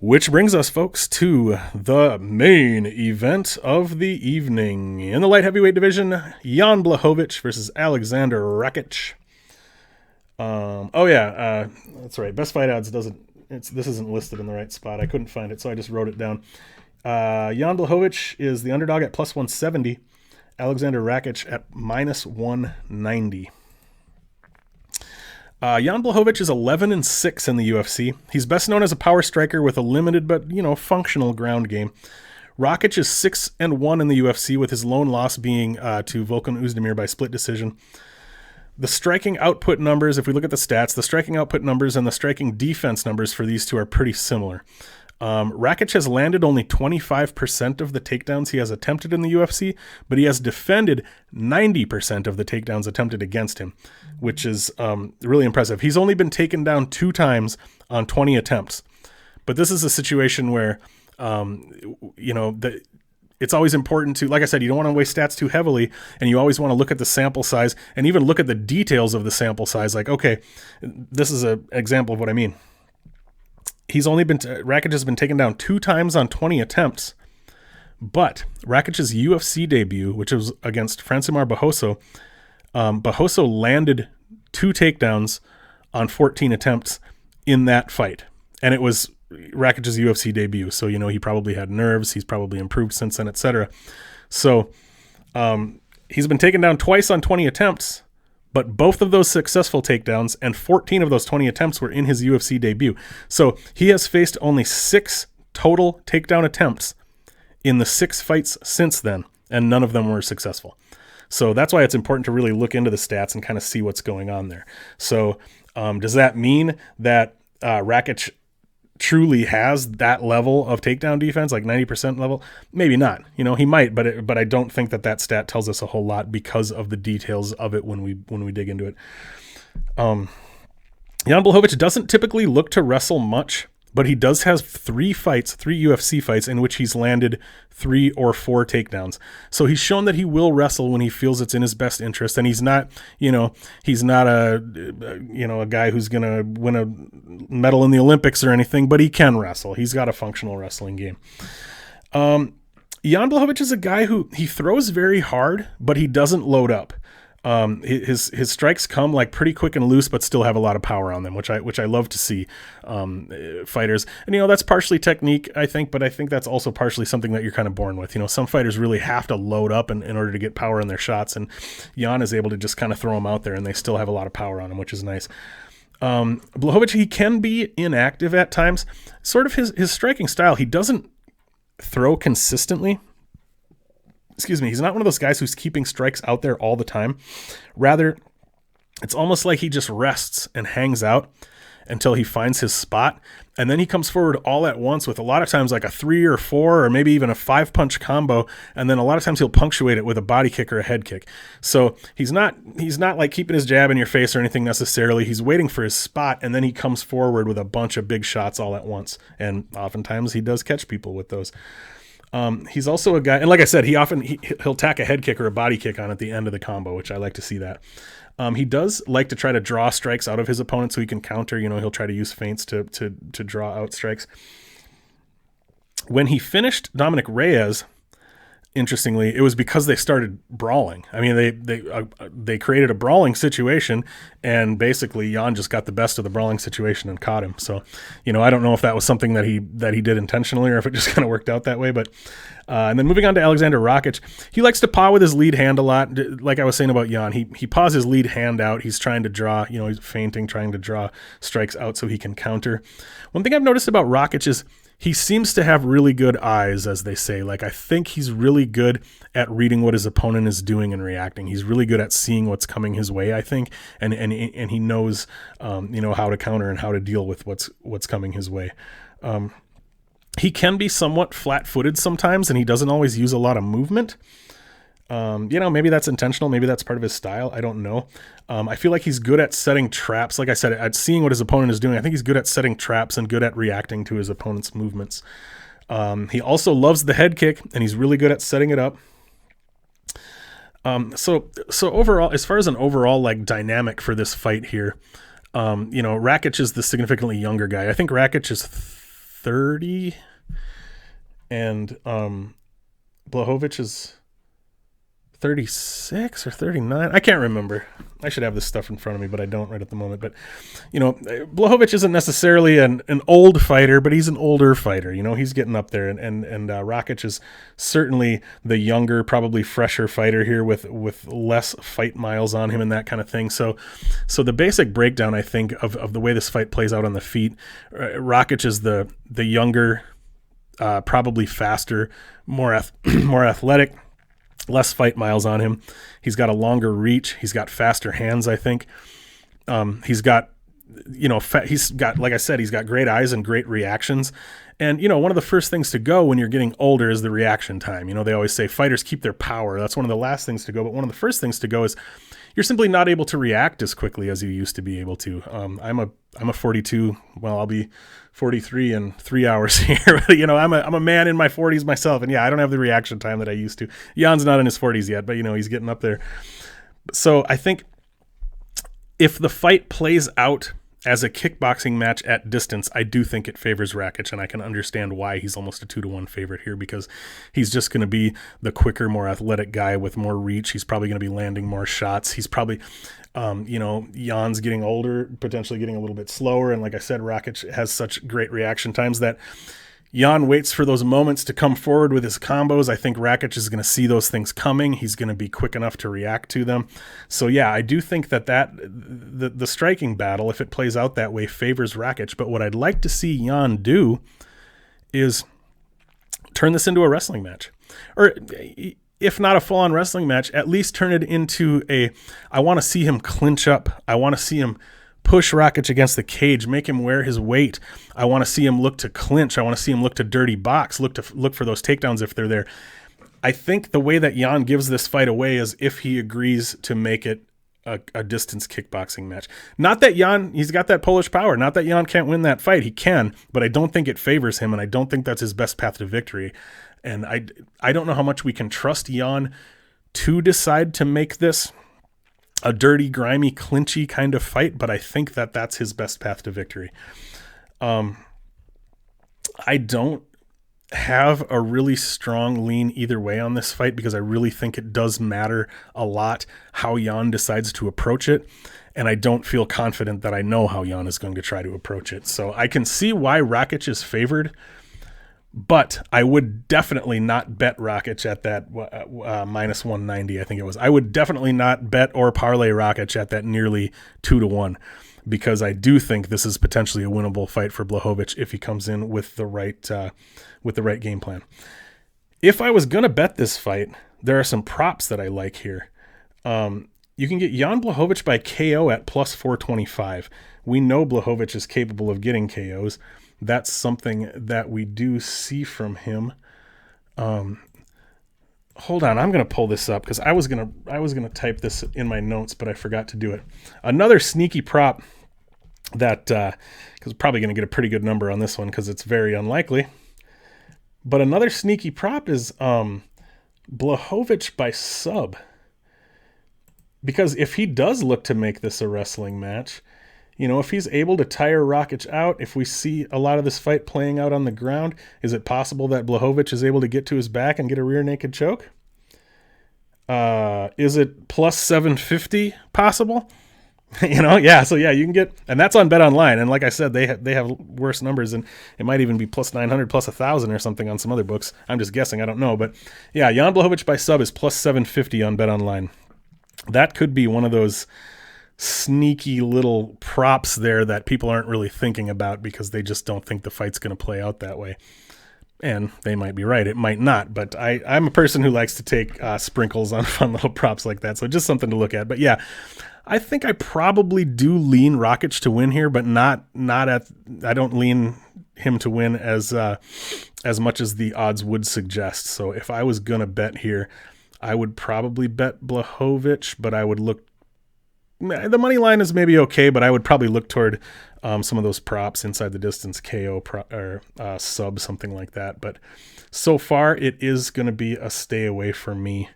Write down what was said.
Which brings us, folks, to the main event of the evening. In the light heavyweight division, Jan Blachowicz versus Aleksandar Rakić. That's right. Best Fight Odds this isn't listed in the right spot. I couldn't find it, so I just wrote it down. Jan Blachowicz is the underdog at plus 170. Aleksandar Rakić at minus 190. Jan Blachowicz is 11-6 in the UFC. He's best known as a power striker with a limited but, functional ground game. Rakić is 6-1 in the UFC, with his lone loss being to Volkan Oezdemir by split decision. The striking output numbers, if we look at the stats, the striking output numbers and the striking defense numbers for these two are pretty similar. Rakić has landed only 25% of the takedowns he has attempted in the UFC, but he has defended 90% of the takedowns attempted against him, which is really impressive. He's only been taken down 2 times on 20 attempts. But this is a situation where, it's always important to, like I said, you don't want to waste stats too heavily, and you always want to look at the sample size and even look at the details of the sample size. Like, okay, this is an example of what I mean. Rakić has been taken down 2 times on 20 attempts, but Rakic's UFC debut, which was against Francimar Barroso, Barroso landed 2 takedowns on 14 attempts in that fight. And it was Rakic's UFC debut. So, he probably had nerves. He's probably improved since then, etc. So he's been taken down twice on 20 attempts, but both of those successful takedowns and 14 of those 20 attempts were in his UFC debut. So he has faced only 6 total takedown attempts in the 6 fights since then, and none of them were successful. So that's why it's important to really look into the stats and kind of see what's going on there. So does that mean that Rakić truly has that level of takedown defense, like 90% level? Maybe not. He might, but I don't think that stat tells us a whole lot because of the details of it when we dig into it. Jan Blachowicz doesn't typically look to wrestle much, but he does have 3 UFC fights in which he's landed 3 or 4 takedowns. So he's shown that he will wrestle when he feels it's in his best interest. And he's not, a guy who's going to win a medal in the Olympics or anything, but he can wrestle. He's got a functional wrestling game. Jan Blachowicz is a guy who he throws very hard, but he doesn't load up. His strikes come like pretty quick and loose, but still have a lot of power on them, which I love to see fighters. And that's partially technique, I think, but I think that's also partially something that you're kind of born with. Some fighters really have to load up in order to get power in their shots, and Jan is able to just kind of throw them out there, and they still have a lot of power on them, which is nice. Blachowicz, he can be inactive at times. Sort of his striking style, he doesn't throw consistently. He's not one of those guys who's keeping strikes out there all the time. Rather, it's almost like he just rests and hangs out until he finds his spot, and then he comes forward all at once with a lot of times like a 3 or 4 or maybe even a 5-punch combo, and then a lot of times he'll punctuate it with a body kick or a head kick. So he's not like keeping his jab in your face or anything necessarily. He's waiting for his spot, and then he comes forward with a bunch of big shots all at once, and oftentimes he does catch people with those. He's also a guy, and like I said, he'll tack a head kick or a body kick on at the end of the combo, which I like to see that. He does like to try to draw strikes out of his opponent so he can counter. He'll try to use feints to draw out strikes. When he finished Dominic Reyes, interestingly, it was because they started brawling. I mean, they created a brawling situation, and basically Jan just got the best of the brawling situation and caught him. So, I don't know if that was something that he did intentionally or if it just kind of worked out that way. But and then moving on to Aleksandar Rakić, he likes to paw with his lead hand a lot. Like I was saying about Jan, he paws his lead hand out. He's trying to draw, he's feinting, trying to draw strikes out so he can counter. One thing I've noticed about Rakić is he seems to have really good eyes, as they say. Like, I think he's really good at reading what his opponent is doing and reacting. He's really good at seeing what's coming his way, I think, and he knows, how to counter and how to deal with what's coming his way. He can be somewhat flat-footed sometimes, and he doesn't always use a lot of movement. Maybe that's intentional. Maybe that's part of his style. I don't know. I feel like he's good at setting traps. Like I said, at seeing what his opponent is doing. I think he's good at setting traps and good at reacting to his opponent's movements. He also loves the head kick, and he's really good at setting it up. So overall, as far as an overall like dynamic for this fight here, Rakić is the significantly younger guy. I think Rakić is 30, and Blachowicz is 36 or 39. I can't remember. I should have this stuff in front of me, but I don't right at the moment. But, Blachowicz isn't necessarily an old fighter, but he's an older fighter. He's getting up there. And Rakić is certainly the younger, probably fresher fighter here with less fight miles on him and that kind of thing. So the basic breakdown, I think, of the way this fight plays out on the feet, Rakić is the younger, probably faster, more athletic, less fight miles on him. He's got a longer reach. He's got faster hands, I think. He's got, like I said, he's got great eyes and great reactions. And, one of the first things to go when you're getting older is the reaction time. They always say fighters keep their power. That's one of the last things to go. But one of the first things to go is you're simply not able to react as quickly as you used to be able to. I'm a 42. Well, I'll be 43 in 3 hours here. I'm a man in my 40s myself, and I don't have the reaction time that I used to. Jan's not in his 40s yet, but he's getting up there. So I think if the fight plays out as a kickboxing match at distance, I do think it favors Rakić, and I can understand why he's almost a 2-1 favorite here, because he's just going to be the quicker, more athletic guy with more reach. He's probably going to be landing more shots. He's probably, Jan's getting older, potentially getting a little bit slower, and like I said, Rakić has such great reaction times that Jan waits for those moments to come forward with his combos. I think Rakić is going to see those things coming. He's going to be quick enough to react to them. So I do think that the striking battle, if it plays out that way, favors Rakić. But what I'd like to see Jan do is turn this into a wrestling match. Or if not a full-on wrestling match, at least turn it into I want to see him clinch up. I want to see him push Rakić against the cage, make him wear his weight. I want to see him look to clinch. I want to see him look to dirty box, look for those takedowns if they're there. I think the way that Jan gives this fight away is if he agrees to make it a distance kickboxing match. Not that Jan, he's got that Polish power. Not that Jan can't win that fight. He can, but I don't think it favors him, and I don't think that's his best path to victory. And I don't know how much we can trust Jan to decide to make this a dirty, grimy, clinchy kind of fight, but I think that that's his best path to victory. I don't have a really strong lean either way on this fight, because I really think it does matter a lot how Jan decides to approach it, and I don't feel confident that I know how Jan is going to try to approach it. So I can see why Rakić is favored, but I would definitely not bet Rakić at that minus 190, I think it was. I would definitely not bet or parlay Rakić at that nearly 2-1, because I do think this is potentially a winnable fight for Blachowicz if he comes in with the right game plan. If I was going to bet this fight, there are some props that I like here. You can get Jan Blachowicz by KO at plus 425. We know Blachowicz is capable of getting KOs. That's something that we do see from him. Hold on, I'm going to pull this up because I was going to type this in my notes, but I forgot to do it. Another sneaky prop that because probably going to get a pretty good number on this one because it's very unlikely. But another sneaky prop is Blachowicz by sub. Because if he does look to make this a wrestling match, if he's able to tire Rakić out, if we see a lot of this fight playing out on the ground, is it possible that Blachowicz is able to get to his back and get a rear naked choke? Is it plus 750 possible? Yeah. So yeah, you can get, and that's on Bet Online. And like I said, they have worse numbers, and it might even be plus 900, plus 1,000 or something on some other books. I'm just guessing. I don't know. But yeah, Jan Blachowicz by sub is plus 750 on Bet Online. That could be one of those sneaky little props there that people aren't really thinking about because they just don't think the fight's going to play out that way. And they might be right. It might not. But I'm a person who likes to take sprinkles on fun little props like that. So just something to look at. But yeah, I think I probably do lean Rakić to win here, but not at, I don't lean him to win as much as the odds would suggest. So if I was going to bet here, I would probably bet Blachowicz, but I would look, the money line is maybe okay, but I would probably look toward some of those props, inside the distance KO or sub, something like that. But so far, it is going to be a stay away for me.